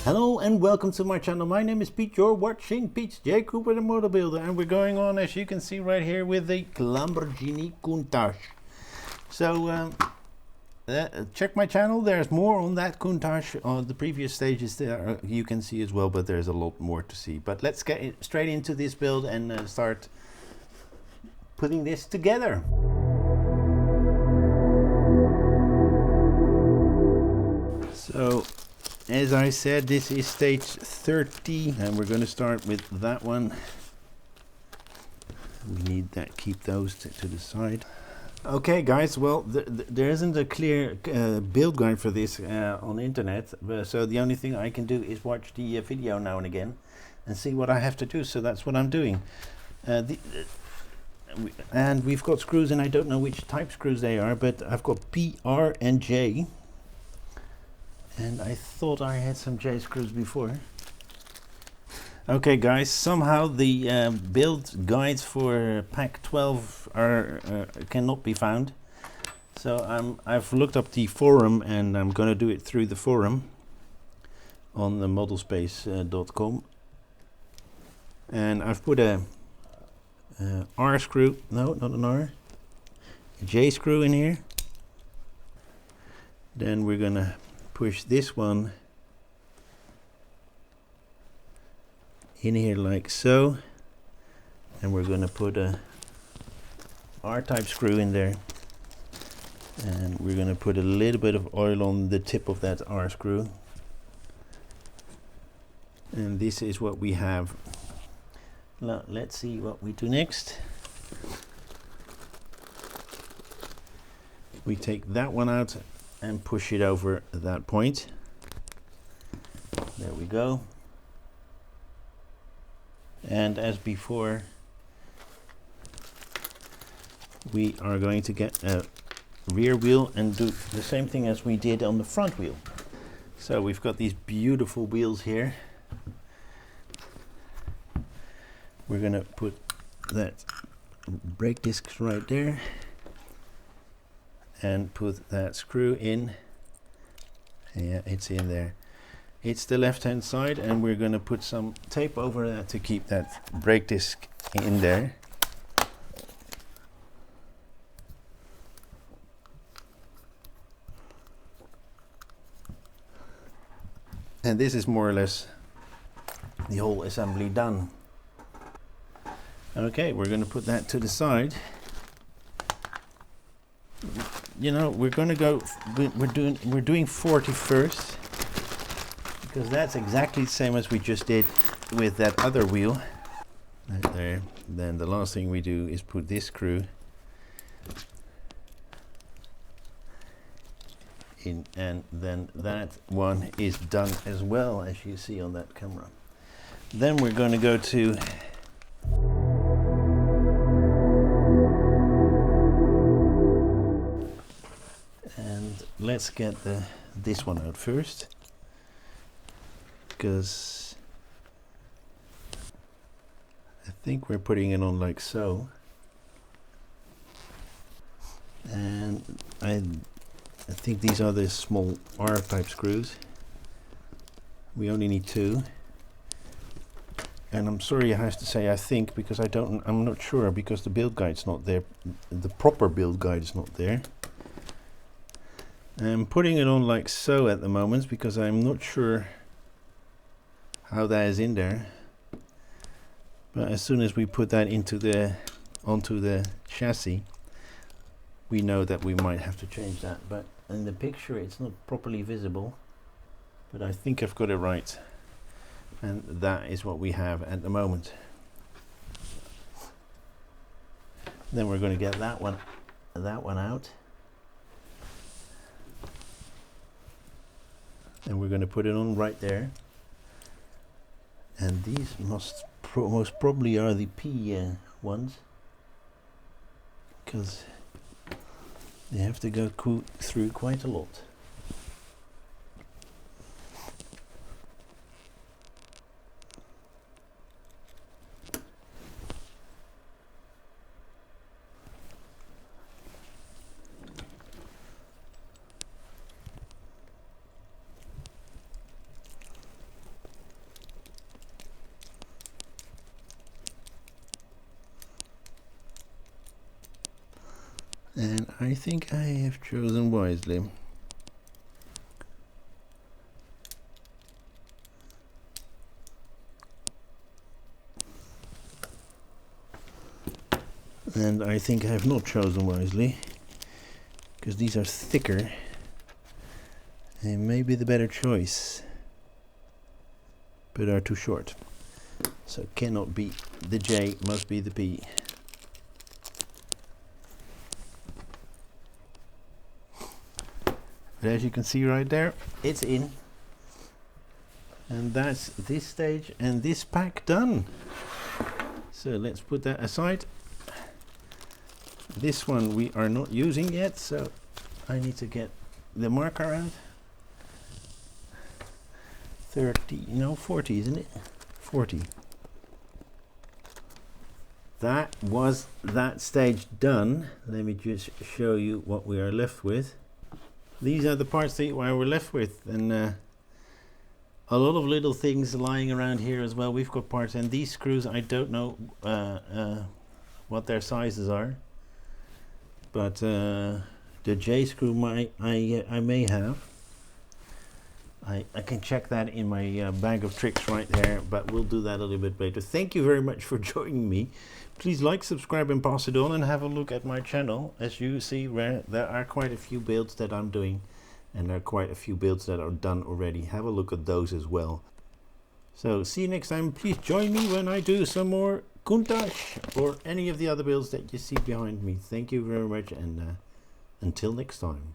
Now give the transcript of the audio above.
Hello and welcome to my channel. My name is Pete. You're watching Pete's J. Cooper the Motor Builder, and we're going on, as you can see right here, with the Lamborghini Countach. So check my channel. There's more on that Countach. On the previous stages there you can see as well, but there's a lot more to see. But let's get straight into this build and start putting this together. So, as I said, this is stage 30, and we're going to start with that one. We need that, keep those to the side. Okay, guys, well, there isn't a clear build guide for this on the internet, so the only thing I can do is watch the video now and again and see what I have to do, so that's what I'm doing. And we've got screws, and I don't know which type screws they are, but I've got P, R, and J. And I thought I had some J screws before. Okay, guys, somehow the build guides for pack 12 cannot be found. So I've looked up the forum, and I'm going to do it through the forum on the modelspace.com. And I've put a R screw, no, not an R, a J screw in here. Then we're going to push this one in here like so, and we're going to put a R-type screw in there, and we're going to put a little bit of oil on the tip of that R screw, and this is what we have. Now, let's see what we do next. We take that one out and push it over that point. There we go. And as before, we are going to get a rear wheel and do the same thing as we did on the front wheel. So we've got these beautiful wheels here. We're going to put that brake disc right there and put that screw in. Yeah, it's in there. It's the left hand side, and we're going to put some tape over that to keep that brake disc in there. And this is more or less the whole assembly done. Okay, we're going to put that to the side. You know, we're going to go, we're doing 40 first, because that's exactly the same as we just did with that other wheel right there. Then the last thing we do is put this screw in, and then that one is done as well, as you see on that camera. Then we're going to go to let's get this one out first, because I think we're putting it on like so, and I think these are the small R-type screws. We only need 2, and I'm sorry I have to say I think, because I'm not sure, because the build guide's not there, the proper build guide is not there. I'm putting it on like so at the moment, because I'm not sure how that is in there. But as soon as we put that onto the chassis, we know that we might have to change that. But in the picture it's not properly visible, but I think I've got it right, and that is what we have at the moment. Then we're going to get that one out. And we're going to put it on right there. And these most probably are the P ones, because they have to go through quite a lot. And I think I have chosen wisely. And I think I have not chosen wisely, because these are thicker. They may be the better choice, but are too short. So cannot be the J, must be the P. But as you can see right there, it's in. And that's this stage and this pack done. So let's put that aside. This one we are not using yet, so I need to get the marker out. 30, no, 40, isn't it? 40. That was that stage done. Let me just show you what we are left with. These are the parts that we're left with, and a lot of little things lying around here as well. We've got parts, and these screws, I don't know what their sizes are, but the J screw I may have. I can check that in my bag of tricks right there, but we'll do that a little bit later. Thank you very much for joining me. Please like, subscribe and pass it on, and have a look at my channel. As you see, where there are quite a few builds that I'm doing, and there are quite a few builds that are done already. Have a look at those as well. So see you next time. Please join me when I do some more Countach or any of the other builds that you see behind me. Thank you very much, and until next time.